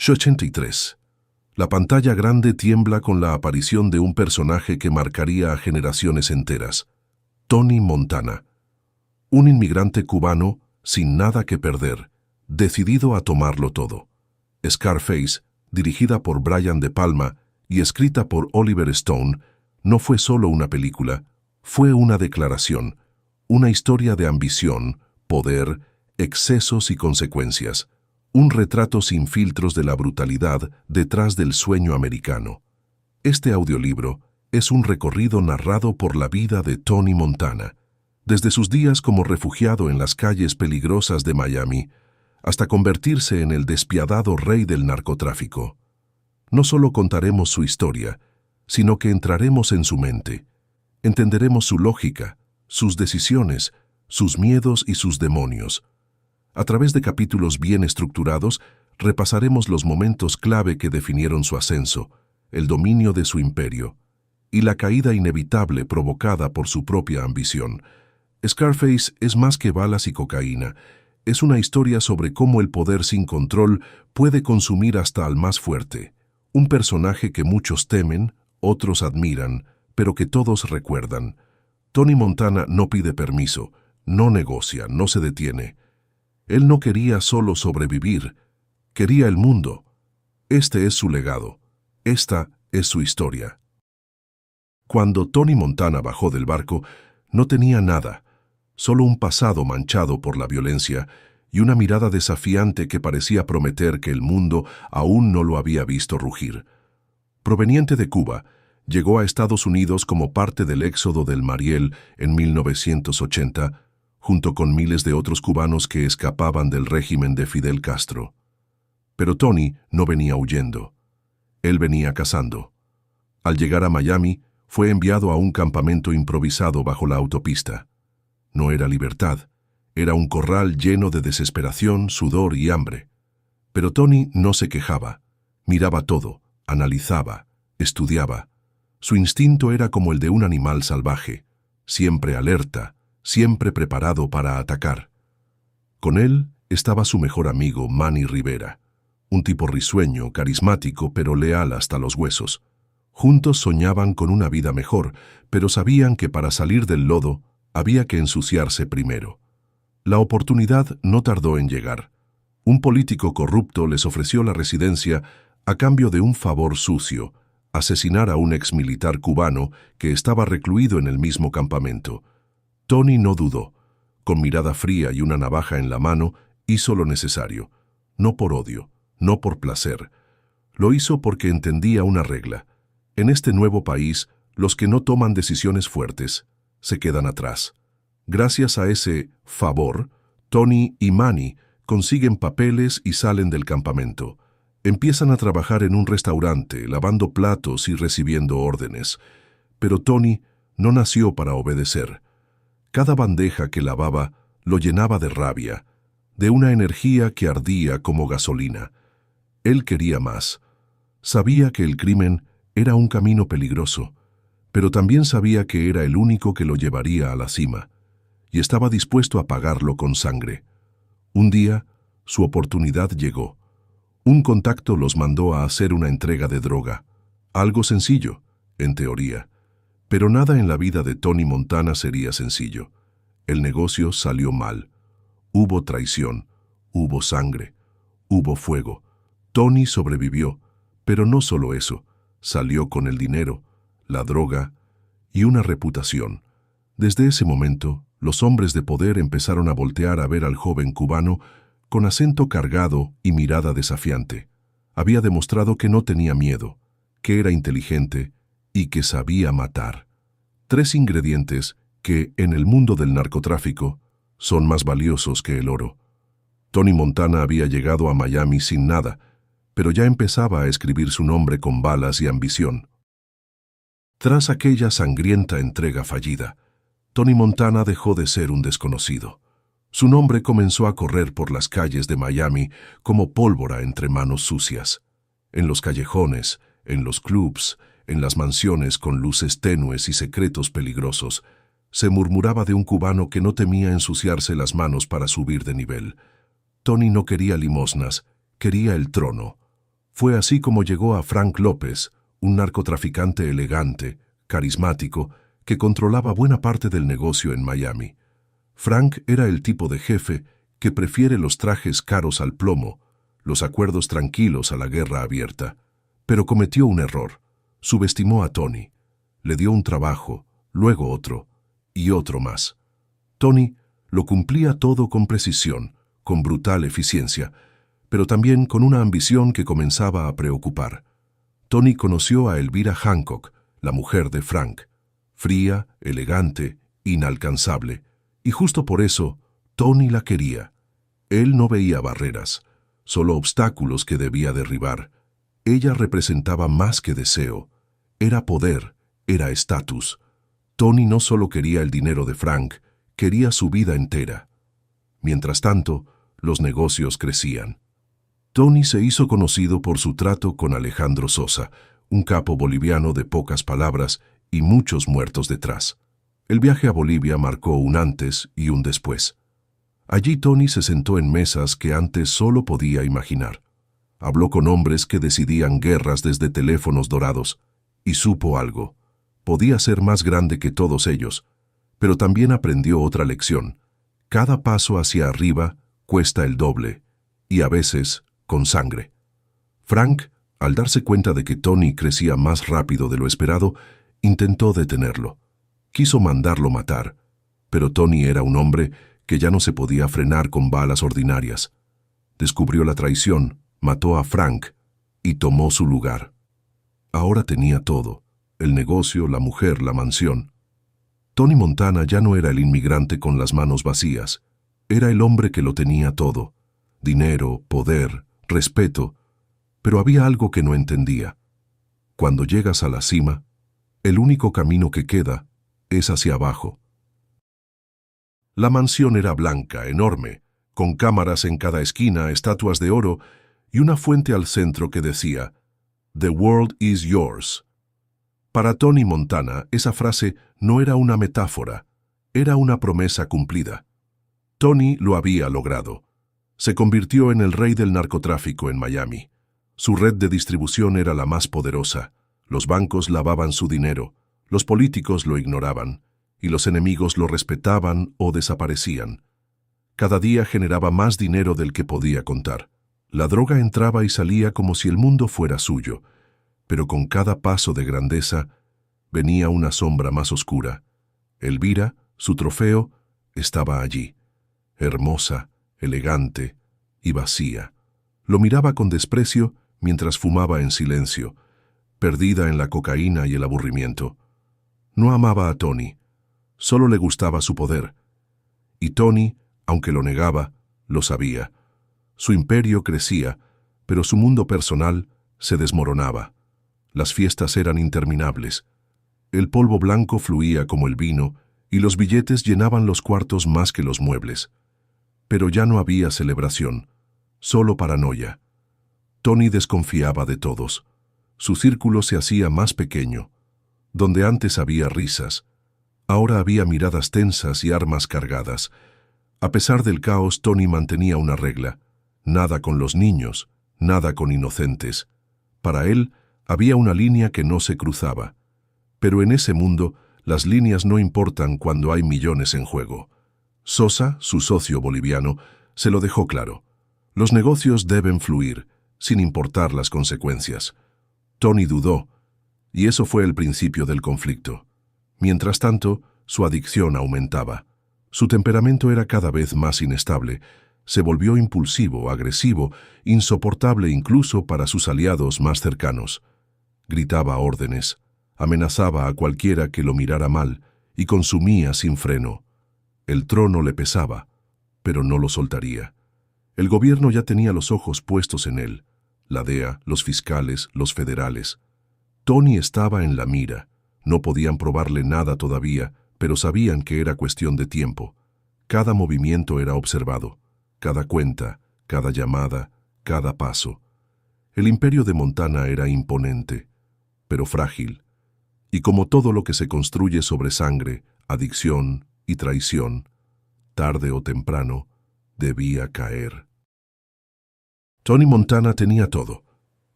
83. La pantalla grande tiembla con la aparición de un personaje que marcaría a generaciones enteras. Tony Montana. Un inmigrante cubano sin nada que perder, decidido a tomarlo todo. Scarface, dirigida por Brian De Palma y escrita por Oliver Stone, no fue solo una película, fue una declaración, una historia de ambición, poder, excesos y consecuencias. Un retrato sin filtros de la brutalidad detrás del sueño americano. Este audiolibro es un recorrido narrado por la vida de Tony Montana, desde sus días como refugiado en las calles peligrosas de Miami hasta convertirse en el despiadado rey del narcotráfico. No solo contaremos su historia, sino que entraremos en su mente. Entenderemos su lógica, sus decisiones, sus miedos y sus demonios. A través de capítulos bien estructurados, repasaremos los momentos clave que definieron su ascenso, el dominio de su imperio y la caída inevitable provocada por su propia ambición. Scarface es más que balas y cocaína. Es una historia sobre cómo el poder sin control puede consumir hasta al más fuerte. Un personaje que muchos temen, otros admiran, pero que todos recuerdan. Tony Montana no pide permiso, no negocia, no se detiene. Él no quería solo sobrevivir, quería el mundo. Este es su legado, esta es su historia. Cuando Tony Montana bajó del barco, no tenía nada, solo un pasado manchado por la violencia y una mirada desafiante que parecía prometer que el mundo aún no lo había visto rugir. Proveniente de Cuba, llegó a Estados Unidos como parte del éxodo del Mariel en 1980, junto con miles de otros cubanos que escapaban del régimen de Fidel Castro. Pero Tony no venía huyendo. Él venía cazando. Al llegar a Miami, fue enviado a un campamento improvisado bajo la autopista. No era libertad, era un corral lleno de desesperación, sudor y hambre. Pero Tony no se quejaba. Miraba todo, analizaba, estudiaba. Su instinto era como el de un animal salvaje, siempre alerta, siempre preparado para atacar. Con él estaba su mejor amigo, Manny Rivera, un tipo risueño, carismático, pero leal hasta los huesos. Juntos soñaban con una vida mejor, pero sabían que para salir del lodo había que ensuciarse primero. La oportunidad no tardó en llegar. Un político corrupto les ofreció la residencia a cambio de un favor sucio: asesinar a un exmilitar cubano que estaba recluido en el mismo campamento. Tony no dudó. Con mirada fría y una navaja en la mano, hizo lo necesario. No por odio, no por placer. Lo hizo porque entendía una regla. En este nuevo país, los que no toman decisiones fuertes se quedan atrás. Gracias a ese favor, Tony y Manny consiguen papeles y salen del campamento. Empiezan a trabajar en un restaurante, lavando platos y recibiendo órdenes. Pero Tony no nació para obedecer. Cada bandeja que lavaba lo llenaba de rabia, de una energía que ardía como gasolina. Él quería más. Sabía que el crimen era un camino peligroso, pero también sabía que era el único que lo llevaría a la cima, y estaba dispuesto a pagarlo con sangre. Un día, su oportunidad llegó. Un contacto los mandó a hacer una entrega de droga. Algo sencillo, en teoría. Pero nada en la vida de Tony Montana sería sencillo. El negocio salió mal. Hubo traición, hubo sangre, hubo fuego. Tony sobrevivió, pero no solo eso. Salió con el dinero, la droga y una reputación. Desde ese momento, los hombres de poder empezaron a voltear a ver al joven cubano con acento cargado y mirada desafiante. Había demostrado que no tenía miedo, que era inteligente y que sabía matar. 3 ingredientes que, en el mundo del narcotráfico, son más valiosos que el oro. Tony Montana había llegado a Miami sin nada, pero ya empezaba a escribir su nombre con balas y ambición. Tras aquella sangrienta entrega fallida, Tony Montana dejó de ser un desconocido. Su nombre comenzó a correr por las calles de Miami como pólvora entre manos sucias. En los callejones, en los clubs, en las mansiones con luces tenues y secretos peligrosos, se murmuraba de un cubano que no temía ensuciarse las manos para subir de nivel. Tony no quería limosnas, quería el trono. Fue así como llegó a Frank López, un narcotraficante elegante, carismático, que controlaba buena parte del negocio en Miami. Frank era el tipo de jefe que prefiere los trajes caros al plomo, los acuerdos tranquilos a la guerra abierta. Pero cometió un error. Subestimó a Tony. Le dio un trabajo, luego otro, y otro más. Tony lo cumplía todo con precisión, con brutal eficiencia, pero también con una ambición que comenzaba a preocupar. Tony conoció a Elvira Hancock, la mujer de Frank, fría, elegante, inalcanzable, y justo por eso Tony la quería. Él no veía barreras, solo obstáculos que debía derribar. Ella representaba más que deseo, era poder, era estatus. Tony no solo quería el dinero de Frank, quería su vida entera. Mientras tanto, los negocios crecían. Tony se hizo conocido por su trato con Alejandro Sosa, un capo boliviano de pocas palabras y muchos muertos detrás. El viaje a Bolivia marcó un antes y un después. Allí Tony se sentó en mesas que antes solo podía imaginar. Habló con hombres que decidían guerras desde teléfonos dorados, y supo algo. Podía ser más grande que todos ellos, pero también aprendió otra lección. Cada paso hacia arriba cuesta el doble, y a veces con sangre. Frank, al darse cuenta de que Tony crecía más rápido de lo esperado, intentó detenerlo. Quiso mandarlo matar, pero Tony era un hombre que ya no se podía frenar con balas ordinarias. Descubrió la traición, mató a Frank y tomó su lugar. Ahora tenía todo, el negocio, la mujer, la mansión. Tony Montana ya no era el inmigrante con las manos vacías, era el hombre que lo tenía todo, dinero, poder, respeto, pero había algo que no entendía. Cuando llegas a la cima, el único camino que queda es hacia abajo. La mansión era blanca, enorme, con cámaras en cada esquina, estatuas de oro y una fuente al centro que decía, "The world is yours". Para Tony Montana, esa frase no era una metáfora, era una promesa cumplida. Tony lo había logrado. Se convirtió en el rey del narcotráfico en Miami. Su red de distribución era la más poderosa. Los bancos lavaban su dinero, los políticos lo ignoraban, y los enemigos lo respetaban o desaparecían. Cada día generaba más dinero del que podía contar. La droga entraba y salía como si el mundo fuera suyo, pero con cada paso de grandeza venía una sombra más oscura. Elvira, su trofeo, estaba allí, hermosa, elegante y vacía. Lo miraba con desprecio mientras fumaba en silencio, perdida en la cocaína y el aburrimiento. No amaba a Tony, solo le gustaba su poder. Y Tony, aunque lo negaba, lo sabía. Su imperio crecía, pero su mundo personal se desmoronaba. Las fiestas eran interminables. El polvo blanco fluía como el vino y los billetes llenaban los cuartos más que los muebles. Pero ya no había celebración, solo paranoia. Tony desconfiaba de todos. Su círculo se hacía más pequeño. Donde antes había risas, ahora había miradas tensas y armas cargadas. A pesar del caos, Tony mantenía una regla: nada con los niños, nada con inocentes. Para él, había una línea que no se cruzaba. Pero en ese mundo, las líneas no importan cuando hay millones en juego. Sosa, su socio boliviano, se lo dejó claro. Los negocios deben fluir, sin importar las consecuencias. Tony dudó, y eso fue el principio del conflicto. Mientras tanto, su adicción aumentaba. Su temperamento era cada vez más inestable. Se volvió impulsivo, agresivo, insoportable incluso para sus aliados más cercanos. Gritaba órdenes, amenazaba a cualquiera que lo mirara mal y consumía sin freno. El trono le pesaba, pero no lo soltaría. El gobierno ya tenía los ojos puestos en él, la DEA, los fiscales, los federales. Tony estaba en la mira. No podían probarle nada todavía, pero sabían que era cuestión de tiempo. Cada movimiento era observado, cada cuenta, cada llamada, cada paso. El imperio de Montana era imponente, pero frágil, y como todo lo que se construye sobre sangre, adicción y traición, tarde o temprano, debía caer. Tony Montana tenía todo: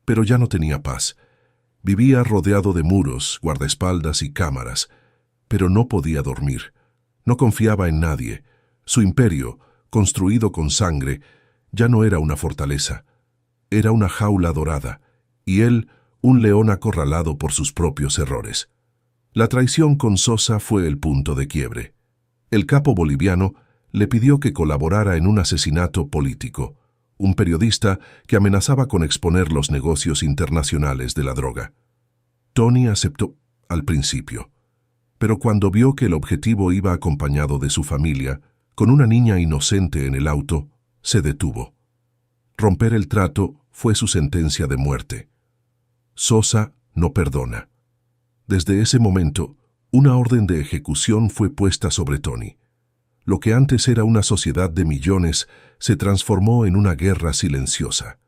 Pero ya no tenía paz. Vivía rodeado de muros, guardaespaldas y cámaras, pero no podía dormir. No confiaba en nadie. Su imperio, construido con sangre, ya no era una fortaleza. Era una jaula dorada, y él, un león acorralado por sus propios errores. La traición con Sosa fue el punto de quiebre. El capo boliviano le pidió que colaborara en un asesinato político, un periodista que amenazaba con exponer los negocios internacionales de la droga. Tony aceptó al principio, pero cuando vio que el objetivo iba acompañado de su familia, con una niña inocente en el auto, se detuvo. Romper el trato fue su sentencia de muerte. Sosa no perdona. Desde ese momento, una orden de ejecución fue puesta sobre Tony. Lo que antes era una sociedad de millones se transformó en una guerra silenciosa.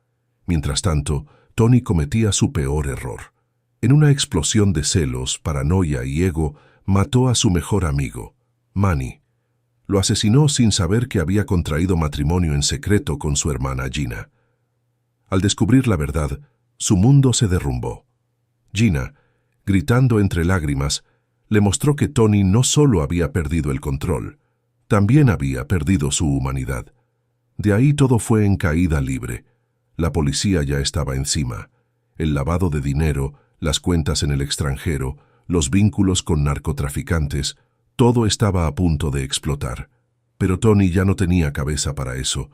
Mientras tanto, Tony cometía su peor error. En una explosión de celos, paranoia y ego, mató a su mejor amigo, Manny. Lo asesinó sin saber que había contraído matrimonio en secreto con su hermana Gina. Al descubrir la verdad, su mundo se derrumbó. Gina, gritando entre lágrimas, le mostró que Tony no solo había perdido el control, también había perdido su humanidad. De ahí todo fue en caída libre. La policía ya estaba encima. El lavado de dinero, las cuentas en el extranjero, los vínculos con narcotraficantes, todo estaba a punto de explotar. Pero Tony ya no tenía cabeza para eso.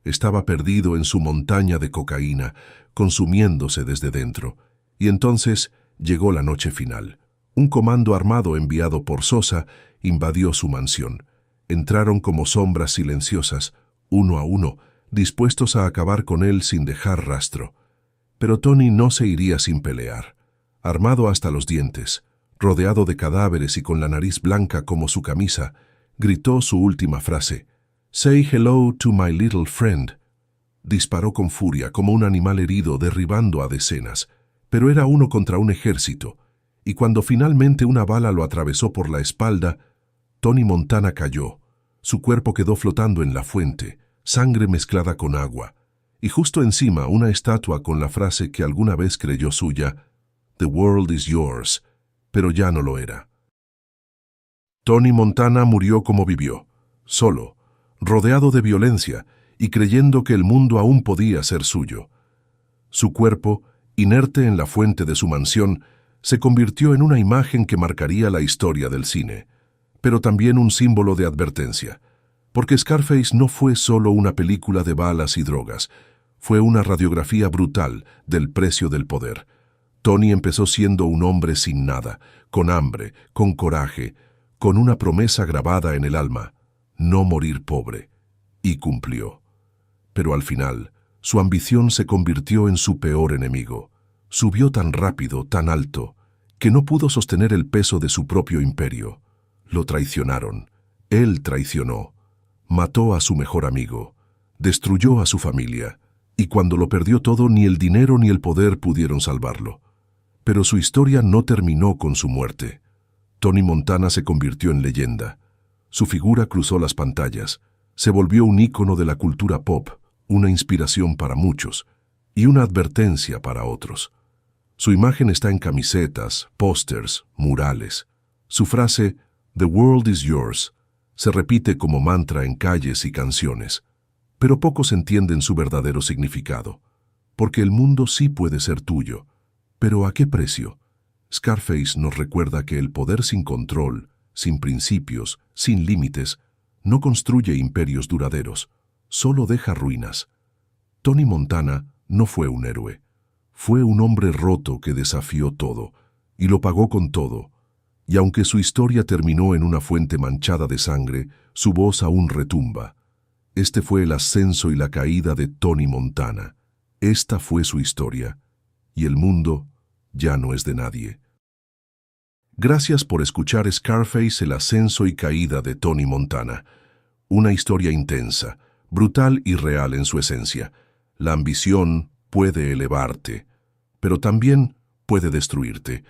Estaba perdido en su montaña de cocaína, consumiéndose desde dentro. Y entonces llegó la noche final. Un comando armado enviado por Sosa invadió su mansión. Entraron como sombras silenciosas, uno a uno, dispuestos a acabar con él sin dejar rastro. Pero Tony no se iría sin pelear. Armado hasta los dientes, rodeado de cadáveres y con la nariz blanca como su camisa, gritó su última frase: "Say hello to my little friend". Disparó con furia como un animal herido derribando a decenas, pero era uno contra un ejército, y cuando finalmente una bala lo atravesó por la espalda, Tony Montana cayó. Su cuerpo quedó flotando en la fuente, sangre mezclada con agua, y justo encima una estatua con la frase que alguna vez creyó suya: "The world is yours", pero ya no lo era. Tony Montana murió como vivió, solo, rodeado de violencia y creyendo que el mundo aún podía ser suyo. Su cuerpo, inerte en la fuente de su mansión, se convirtió en una imagen que marcaría la historia del cine, pero también un símbolo de advertencia, porque Scarface no fue solo una película de balas y drogas, fue una radiografía brutal del precio del poder. Tony empezó siendo un hombre sin nada, con hambre, con coraje, con una promesa grabada en el alma: no morir pobre, y cumplió. Pero al final, su ambición se convirtió en su peor enemigo. Subió tan rápido, tan alto, que no pudo sostener el peso de su propio imperio. Lo traicionaron. Él traicionó. Mató a su mejor amigo. Destruyó a su familia. Y cuando lo perdió todo, ni el dinero ni el poder pudieron salvarlo. Pero su historia no terminó con su muerte. Tony Montana se convirtió en leyenda. Su figura cruzó las pantallas. Se volvió un ícono de la cultura pop, una inspiración para muchos y una advertencia para otros. Su imagen está en camisetas, pósters, murales. Su frase, "The world is yours", se repite como mantra en calles y canciones, pero pocos entienden su verdadero significado, porque el mundo sí puede ser tuyo, pero ¿a qué precio? Scarface nos recuerda que el poder sin control, sin principios, sin límites, no construye imperios duraderos, solo deja ruinas. Tony Montana no fue un héroe, fue un hombre roto que desafió todo, y lo pagó con todo. Y aunque su historia terminó en una fuente manchada de sangre, su voz aún retumba. Este fue el ascenso y la caída de Tony Montana. Esta fue su historia, y el mundo ya no es de nadie. Gracias por escuchar Scarface, el ascenso y caída de Tony Montana. Una historia intensa, brutal y real en su esencia. La ambición puede elevarte, pero también puede destruirte.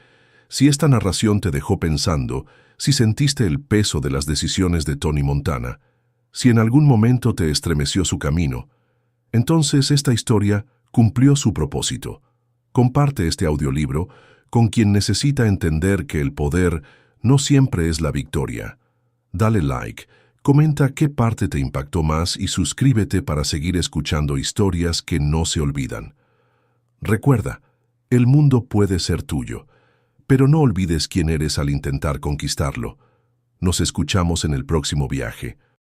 Si esta narración te dejó pensando, si sentiste el peso de las decisiones de Tony Montana, si en algún momento te estremeció su camino, entonces esta historia cumplió su propósito. Comparte este audiolibro con quien necesita entender que el poder no siempre es la victoria. Dale like, comenta qué parte te impactó más y suscríbete para seguir escuchando historias que no se olvidan. Recuerda, el mundo puede ser tuyo, pero no olvides quién eres al intentar conquistarlo. Nos escuchamos en el próximo viaje.